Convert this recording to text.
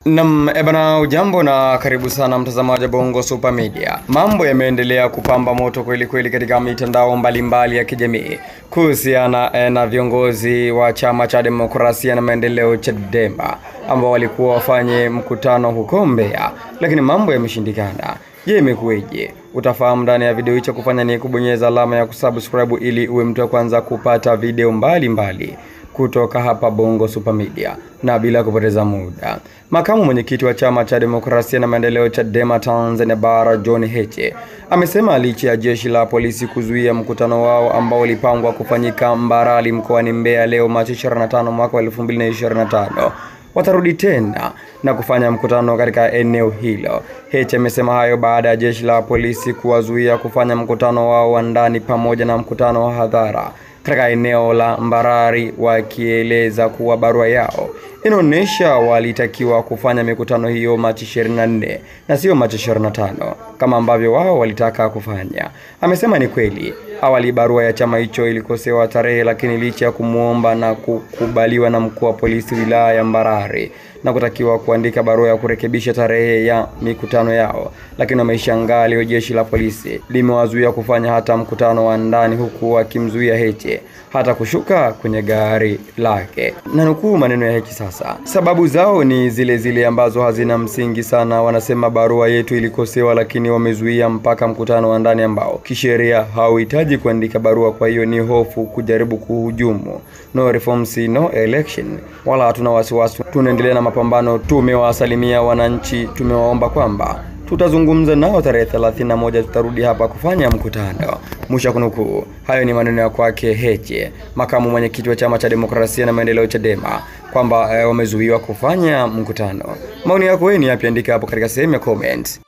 Ebana, ujambo na karibu sana mtazamaji Bongo Super Media. Mambo yameendelea kupamba moto kweli kweli katika mitandao mbalimbali ya kijamii kuhusiana na viongozi wa chama cha demokrasia na maendeleo Chadema ambao walikuwa wafanye mkutano huko Mbeya, lakini mambo yameshindikana. Je, imekuweje? Utafahamu ndani ya video hii. Kufanya ni kubonyeza alama ya kusubscribe ili uwe mtu wa kwanza kupata video mbalimbali kutoka hapa Bongo Super Media. Na bila kupoteza muda, makamu mwenyekiti wa chama cha demokrasia na maendeleo Chadema Tanzania Bara John Heche amesema licha ya jeshi la polisi kuzuia mkutano wao ambao ulipangwa kufanyika Mbarali mkoani Mbeya leo Machi 25 mwaka 2025, watarudi tena na kufanya mkutano katika eneo hilo. Heche amesema hayo baada ya jeshi la polisi kuwazuia kufanya mkutano wao wa ndani pamoja na mkutano wa hadhara katika eneo la Mbarali, wakieleza kuwa barua yao inaonyesha walitakiwa kufanya mikutano hiyo Machi 24 na sio Machi 25 kama ambavyo wao walitaka kufanya. Amesema ni kweli awali barua ya chama hicho ilikosewa tarehe, lakini licha ya kumuomba na kukubaliwa na mkuu wa polisi wilaya ya Mbarali na kutakiwa kuandika barua ya kurekebisha tarehe ya mikutano yao, lakini wameshangaa leo jeshi la polisi limewazuia kufanya hata mkutano wa ndani, huku wakimzuia Heche hata kushuka kwenye gari lake. Na nukuu maneno ya Heche sasa: sababu zao ni zile zile ambazo hazina msingi sana. Wanasema barua yetu ilikosewa, lakini wamezuia mpaka mkutano wa ndani ambao kisheria hauhitaji kuandika barua. Kwa hiyo ni hofu kujaribu kuhujumu. No reforms, no election. Wala hatuna wasiwasi, tunaendelea na mapambano. Tumewasalimia wananchi, tumewaomba kwamba tutazungumza nao tarehe 31, tutarudi hapa kufanya mkutano. Mwisho kunukuu. Hayo ni maneno ya kwake Heche, makamu mwenyekiti wa chama cha demokrasia na maendeleo Chadema, kwamba wamezuiwa kufanya mkutano. Maoni yako ni yapi? Andika hapo katika sehemu ya comments.